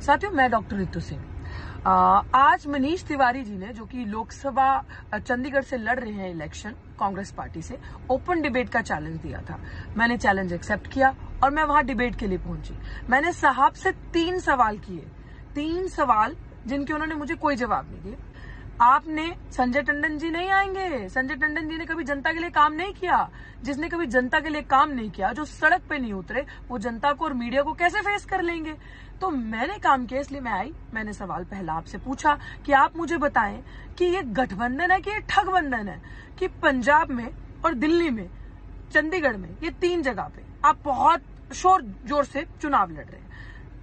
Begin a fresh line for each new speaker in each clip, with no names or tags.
साथियों, मैं डॉक्टर रितु सिंह। आज मनीष तिवारी जी ने, जो कि लोकसभा चंडीगढ़ से लड़ रहे हैं इलेक्शन कांग्रेस पार्टी से, ओपन डिबेट का चैलेंज दिया था। मैंने चैलेंज एक्सेप्ट किया और मैं वहां डिबेट के लिए पहुंची। मैंने साहब से 3 सवाल किए, 3 सवाल जिनके उन्होंने मुझे कोई जवाब नहीं दिए। आपने, संजय टंडन जी नहीं आएंगे। संजय टंडन जी ने कभी जनता के लिए काम नहीं किया। जिसने कभी जनता के लिए काम नहीं किया, जो सड़क पे नहीं उतरे, वो जनता को और मीडिया को कैसे फेस कर लेंगे? तो मैंने काम किया, इसलिए मैं आई। मैंने सवाल पहला आपसे पूछा कि आप मुझे बताएं कि ये गठबंधन है कि ये ठगबंधन है, कि पंजाब में और दिल्ली में, चंडीगढ़ में, ये 3 जगह पे आप बहुत शोर जोर से चुनाव लड़ रहे हैं।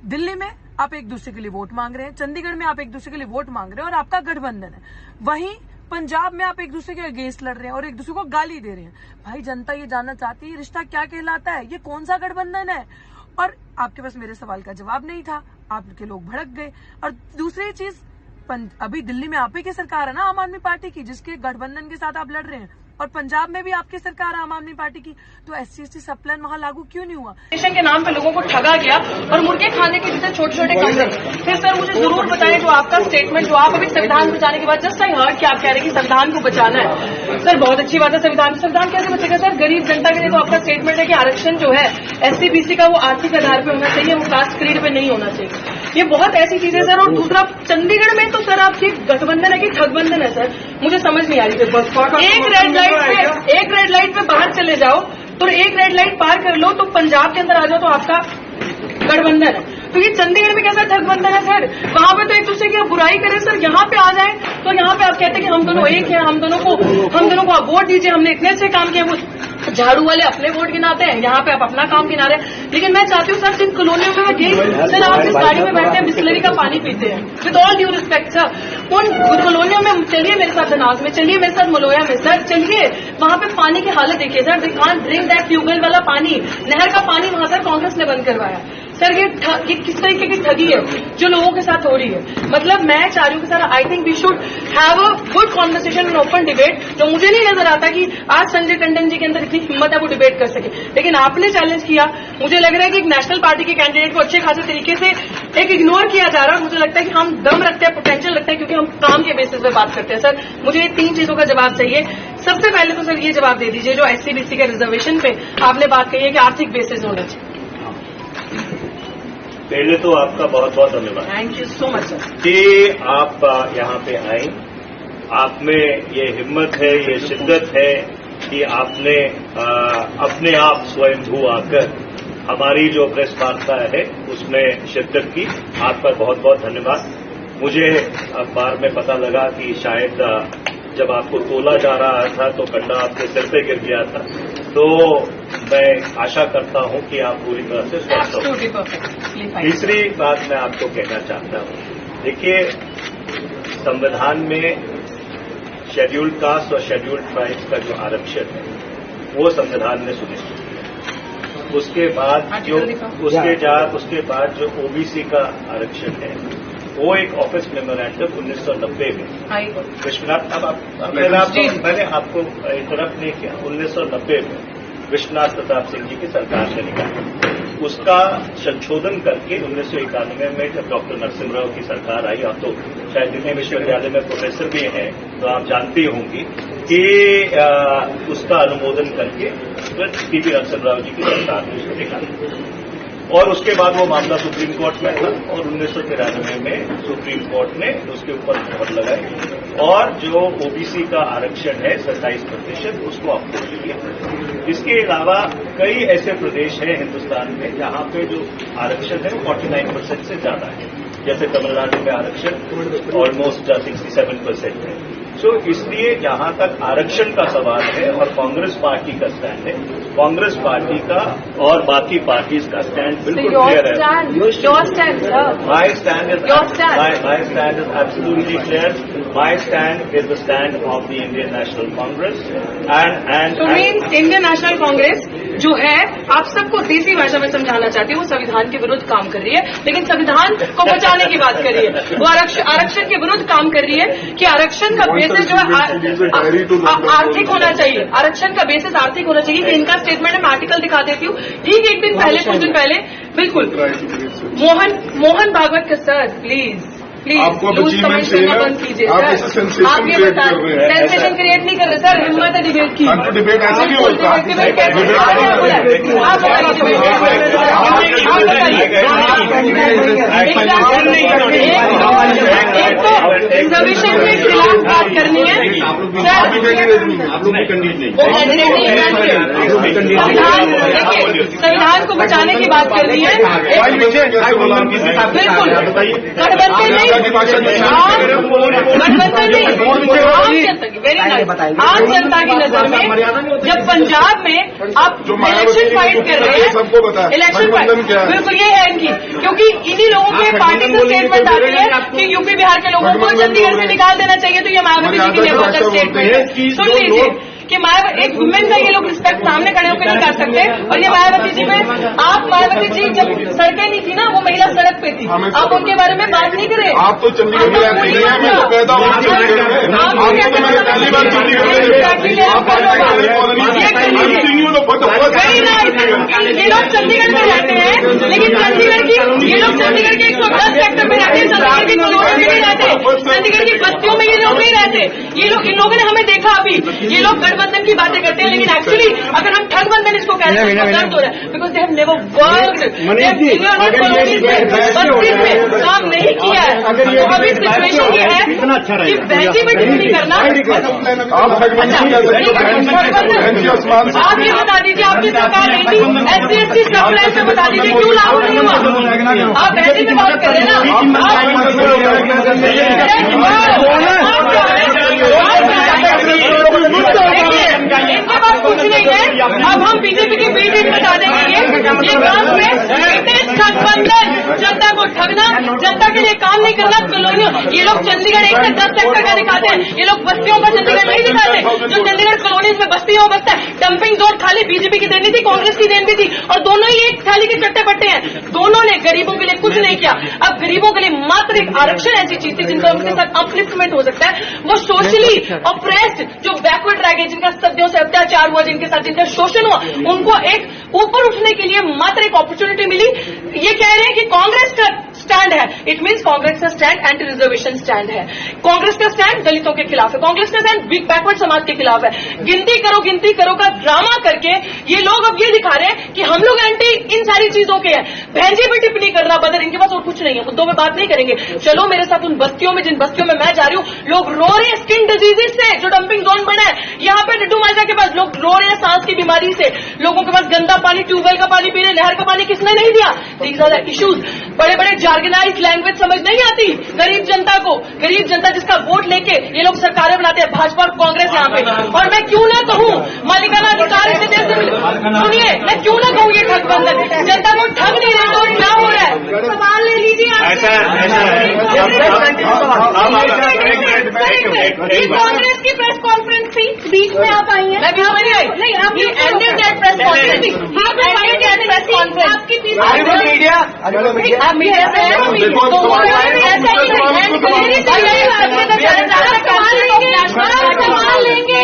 दिल्ली में आप एक दूसरे के लिए वोट मांग रहे हैं, चंडीगढ़ में आप एक दूसरे के लिए वोट मांग रहे हैं और आपका गठबंधन है। वहीं पंजाब में आप एक दूसरे के अगेंस्ट लड़ रहे हैं और एक दूसरे को गाली दे रहे हैं। भाई, जनता ये जानना चाहती है रिश्ता क्या कहलाता है, ये कौन सा गठबंधन है? और आपके पास मेरे सवाल का जवाब नहीं था, आपके लोग भड़क गए। और दूसरी चीज, अभी दिल्ली में आप ही की सरकार है ना, आम आदमी पार्टी की, जिसके गठबंधन के साथ आप लड़ रहे हैं, और पंजाब में भी आपकी सरकार है आम आदमी पार्टी की। तो SC/ST सब प्लान वहां लागू क्यों नहीं हुआ?
मिशन के नाम पे लोगों को ठगा गया और मुर्गे खाने के जैसे छोटे छोटे कमरे। फिर सर मुझे जरूर बताएं, जो आपका स्टेटमेंट, जो आप अभी संविधान बचाने के बाद जस्ट आई हर्ड कि आप कह रहे हैं कि संविधान को बचाना है। सर बहुत अच्छी बात है, संविधान कैसे बचेगा सर? गरीब जनता के लिए तो आपका स्टेटमेंट है कि आरक्षण जो है SC/BC का वो आर्थिक आधार पर होना चाहिए, वो कास्ट क्रीड पे नहीं होना चाहिए। ये बहुत ऐसी चीजें सर। और दूसरा, चंडीगढ़ में तो सर आपकी गठबंधन है कि ठगबंधन है सर? मुझे समझ नहीं आ रही। एक रेड लाइट पे बाहर चले जाओ तो एक रेड लाइट पार कर लो तो पंजाब के अंदर आ जाओ तो आपका गठबंधन है। तो ये चंडीगढ़ में कैसा ठगबंधन है सर? वहां पे तो एक दूसरे की आप बुराई करें सर, यहाँ पे आ जाए तो यहाँ पे आप कहते हैं कि हम दोनों एक हैं, हम दोनों को आप वोट दीजिए, हमने इतने अच्छे काम किए। वो झाड़ू वाले अपने वोट गिनाते हैं, यहाँ पे आप अपना काम गिना रहे हैं। लेकिन मैं चाहती हूँ सर, जिन कॉलोनियों में मैं गई सर, आप जिस गाड़ी में बैठते हैं बिस्लरी का पानी पीते हैं, with all due respect sir, उन कॉलोनियों में चलिए मेरे साथ धनास में, चलिए मेरे साथ मलोया में सर, चलिए वहां पे पानी की हालत देखिए sir. They can't drink that tubewell वाला पानी, नहर का पानी वहां सर कांग्रेस ने बंद करवाया। सर ये किस तरीके की ठगी है जो लोगों के साथ हो रही है? मतलब मैं चाह रही हूँ कि sir, I think we should have a good conversation in open debate. जो मुझे नहीं नजर आता कि आज संजय टंडन जी के अंदर इतनी हिम्मत है वो डिबेट कर सके, लेकिन आपने चैलेंज किया। मुझे लग रहा है कि एक नेशनल पार्टी के कैंडिडेट को अच्छे खासे तरीके से एक इग्नोर किया जा रहा है। मुझे लगता है कि हम दम रखते हैं, पोटेंशियल रखते हैं, क्योंकि हम काम के बेसिस पे बात करते हैं। सर मुझे ये 3 चीजों का जवाब चाहिए। सबसे पहले तो सर ये जवाब दे दीजिए, जो SC/BC के रिजर्वेशन पे आपने बात कही है कि आर्थिक बेसिस होना चाहिए।
पहले तो आपका बहुत बहुत धन्यवाद,
thank you so much sir,
कि आप यहाँ पे आए। आप में ये हिम्मत है, ये शिद्दत है कि आपने अपने आप स्वयंभू आकर हमारी जो प्रेस वार्ता है उसमें शिरकत की। आपका बहुत बहुत धन्यवाद। मुझे अखबार में पता लगा कि शायद जब आपको तोला जा रहा था तो कंडा आपके सिर पे गिर गया था, तो मैं आशा करता हूं कि आप पूरी तरह से स्वस्थ हो। तीसरी बात मैं आपको कहना चाहता हूं, देखिए, संविधान में शेड्यूल्ड कास्ट और शेड्यूल्ड ट्राइब्स का जो आरक्षण है वो संविधान में सुनिश्चित है। उसके बाद जो OBC का आरक्षण है वो एक ऑफिस मेमोरेंडम 1990 में विश्वनाथ, मैंने आपको इंटरप्ट नहीं किया, 1990 में विश्वनाथ प्रताप सिंह जी की सरकार ने निकाला। उसका संशोधन करके 1991 में जब डॉक्टर नरसिम्हा की सरकार आई, आप तो शायद दिल्ली विश्वविद्यालय में प्रोफेसर भी हैं तो आप जानती होंगी कि उसका अनुमोदन करके TP नरसिम्हा जी की सरकार ने उसको निकाला। और उसके बाद वो मामला सुप्रीम कोर्ट में था और 1993 में सुप्रीम कोर्ट ने उसके ऊपर मोहर लगाई और जो OBC का आरक्षण है 27% उसको अप्रूव किया। इसके अलावा कई ऐसे प्रदेश हैं हिंदुस्तान में जहां पे जो आरक्षण है वो 49% से ज्यादा है। जैसे तमिलनाडु में आरक्षण ऑलमोस्ट 67% है। सो इसलिए जहां तक आरक्षण का सवाल है और कांग्रेस पार्टी का स्टैंड है, कांग्रेस पार्टी का और बाकी पार्टीज का स्टैंड बिल्कुल क्लियर है। My stand is absolutely clear. My stand is the stand of the Indian national Congress and
Indian national Congress जो है, आप सबको देसी भाषा में समझाना चाहती है, वो संविधान के विरुद्ध काम कर रही है, लेकिन संविधान को बचाने की बात कर रही है। वो आरक्षण के विरुद्ध काम कर रही है कि आरक्षण का बेसिस जो है आर्थिक होना चाहिए। आरक्षण का बेसिस आर्थिक होना चाहिए कि इनका स्टेटमेंट है। मैं आर्टिकल दिखा देती हूँ। ठीक एक दिन पहले, कुछ दिन पहले, बिल्कुल मोहन भागवत का सर प्लीज
आपको
लूज कमेंट करना बंद कीजिए
आप
सर। आप ये बताएं, सेंसेशन क्रिएट नहीं कर रहे सर, हिम्मत है डिबेट की।
डिबेट ऐसा नहीं होता।
आप एक तो रिजर्वेशन के खिलाफ बात करनी है सर, संविधान को बचाने की बात करनी है। बिल्कुल गठबंधन नहीं, वेरी नाइस। आम जनता की नजर में जब पंजाब में आप इलेक्शन फाइट कर रहे हैं, इलेक्शन फाइट बिल्कुल ये है इनकी, क्योंकि इन्हीं लोगों के पार्टी से स्टेटमेंट आती है कि यूपी बिहार के लोगों को चंडीगढ़ से निकाल देना चाहिए, तो ये मायावती जी की नेपोटिज्म स्टेटमेंट है। सुन लीजिए कि मायावती एक वुमेन का ये लोग रिस्पेक्ट सामने खड़े होकर नहीं कर सकते। और ये मायावती जी में आप मायावती जी जब सड़कें नहीं थी ना, वो महिला सड़क पे थी, आप उनके बारे में बात नहीं करें।
आप तो चंडीगढ़ में रहती हैं, मैं तो पैदा हुआ चंडीगढ़ में। आपको तो मैंने पहली बार चंडीगढ़ में
ये लोग चंडीगढ़ में रहते हैं, लेकिन चंडीगढ़ की ये लोग चंडीगढ़ के 110 सेक्टर में रहते हैं, चंडीगढ़ की कॉलोनी में नहीं रहते, चंडीगढ़ की बस्तियों में ये लोग नहीं रहते। ये लोग इन लोगों ने हमें देखा अभी, ये लोग गठबंधन की बातें करते हैं, लेकिन एक्चुअली अगर हम ठगबंधन इसको कहते हैं तो दर्द हो रहा है, because they have never worked, में काम नहीं किया है। तो अभी सिचुएशन ये है कि बहसी में टिप्पणी करना। आप ये बता दीजिए, आपकी सरकार नहीं थी, SC/ST सब प्लान से बता दीजिए क्यों लागू नहीं हुआ। आप बहसी में बात कर रहे हैं इनके पास कुछ नहीं है। अब हम बीजेपी की बीजेपी बता देंगे ये काम में गठबंधन, जनता को ठगना, जनता के लिए काम नहीं करना, कॉलोनियों। ये लोग चंडीगढ़ 1 से 10 सेक्टर का दिखाते हैं, ये लोग बस्तियों का चंडीगढ़ नहीं दिखाते। जो चंडीगढ़ कॉलोनीज में बस्तियों में बसता है, डंपिंग जोन खाली बीजेपी की देनी थी, कांग्रेस की देन भी थी, और दोनों ही एक थाली के चट्टे पट्टे हैं। दोनों ने गरीबों के लिए कुछ नहीं किया। अब गरीबों के लिए मात्र एक आरक्षण ऐसी चीज थी जिनका उनके साथ अपलिफ्टमेंट हो सकता है। वो सोशली ऑप्रेस्ड, जो बैकवर्ड रह गए, जिनका सदियों से अत्याचार हुआ, जिनके साथ जिनका शोषण हुआ, उनको एक ऊपर उठने के लिए मात्र एक अपॉर्चुनिटी मिली। ये कह रहे हैं कि कांग्रेस का स्टैंड है, इट मीन्स कांग्रेस का स्टैंड एंटी रिजर्वेशन स्टैंड है, कांग्रेस का स्टैंड दलितों के खिलाफ है, कांग्रेस का स्टैंड बैकवर्ड समाज के खिलाफ है। गिनती करो का ड्रामा करके ये लोग अब ये दिखा रहे हैं कि हम लोग एंटी इन सारी चीजों के हैं। भैंजी पे टिप्पणी करना बदल, इनके पास और कुछ नहीं है, मुद्दों में बात नहीं करेंगे। चलो मेरे साथ उन बस्तियों में, जिन बस्तियों में मैं जा रही हूँ, लोग रो रहे हैं स्किन डिजीजेस से, जो डंपिंग जोन बना है यहाँ पे डड्डू माजा के पास, लोग रो रहे हैं सांस की बीमारी से, लोगों के पास गंदा पानी, ट्यूबवेल का पानी पी रहे, नहर का पानी किसने नहीं दिया। These are the issues. बड़े बड़े जार्गनाइज लैंग्वेज समझ नहीं आती गरीब जनता को, गरीब जनता जिसका वोट लेके ये लोग सरकारें बनाते हैं, भाजपा और कांग्रेस यहाँ पे। और मैं क्यों ना कहूँ मालिकाना अधिकार इसे देश से, सुनिए, मैं क्यों ना कहूँ ये ठगबंधन, जनता को ठग नहीं रहे तो क्या हो रहा है, सवाल ले लीजिए। ये कांग्रेस की प्रेस कॉन्फ्रेंस थी, बीच में आप आई हैं, मैं बीच में नहीं आई, नहीं आप एंडेड दैट प्रेस कॉन्फ्रेंस थी, प्रेस कॉन्फ्रेंस आपकी मीडिया, आप मीडिया से हैं, तो वो ऐसा सवाल लेंगे,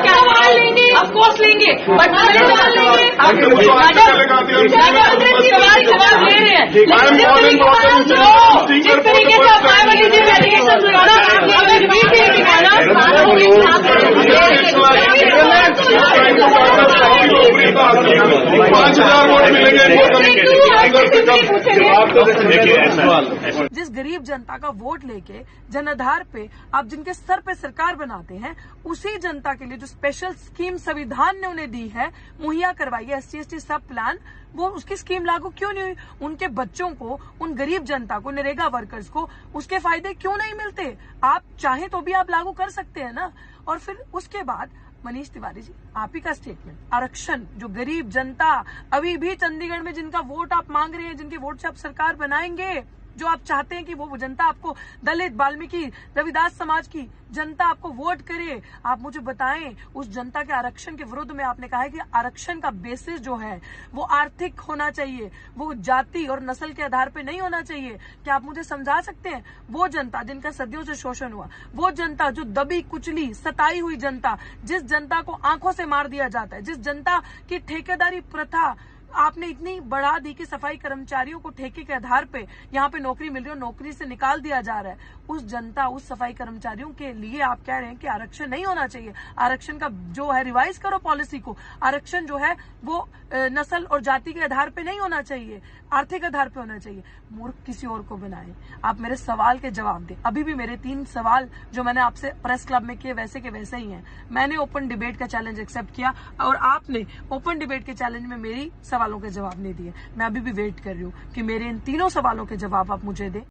सवाल लेंगे, ऑफकोर्स लेंगे, बट सवाल लेंगे, सवाल ले रहे हैं, जिस तरीके से आप मायावती जी में एलिगेशन लगाना, हमें भी दिखाना,
जिस गरीब जनता का वोट लेके जनाधार पे आप जिनके सर पे सरकार बनाते हैं, उसी जनता के लिए जो स्पेशल स्कीम संविधान ने उन्हें दी है, मुहैया करवाई है SC/ST सब प्लान, वो उसकी स्कीम लागू क्यों नहीं हुई? उनके बच्चों को, उन गरीब जनता को, नरेगा वर्कर्स को उसके फायदे क्यों नहीं मिलते? आप चाहें तो भी आप लागू कर सकते हैं ना। और फिर उसके बाद मनीष तिवारी जी, आप ही का स्टेटमेंट, आरक्षण, जो गरीब जनता अभी भी चंडीगढ़ में जिनका वोट आप मांग रहे हैं, जिनके वोट से आप सरकार बनाएंगे, जो आप चाहते हैं कि वो जनता आपको, दलित, वाल्मीकि, रविदास समाज की जनता आपको वोट करे, आप मुझे बताएं उस जनता के आरक्षण के विरुद्ध में आपने कहा है कि आरक्षण का बेसिस जो है वो आर्थिक होना चाहिए, वो जाति और नस्ल के आधार पे नहीं होना चाहिए। क्या आप मुझे समझा सकते हैं वो जनता जिनका सदियों से शोषण हुआ, वो जनता जो दबी कुचली सताई हुई जनता, जिस जनता को आंखों से मार दिया जाता है, जिस जनता की ठेकेदारी प्रथा आपने इतनी बढ़ा दी कि सफाई कर्मचारियों को ठेके के आधार पे यहाँ पे नौकरी मिल रही है, नौकरी से निकाल दिया जा रहा है। उस जनता, उस सफाई कर्मचारियों के लिए आप कह रहे हैं कि आरक्षण नहीं होना चाहिए। आरक्षण का जो है रिवाइज करो पॉलिसी को। आरक्षण जो है वो नस्ल और जाति के आधार पे नहीं होना चाहिए, आर्थिक आधार पे होना चाहिए। मूर्ख किसी और को बनाए। आप मेरे सवाल के जवाब दें। अभी भी मेरे 3 सवाल जो मैंने आपसे प्रेस क्लब में किए वैसे के वैसे ही हैं। मैंने ओपन डिबेट का चैलेंज एक्सेप्ट किया और आपने ओपन डिबेट के चैलेंज में मेरी सवालों के जवाब नहीं दिए। मैं अभी भी वेट कर रही हूँ कि मेरे इन तीनों सवालों के जवाब आप मुझे दें।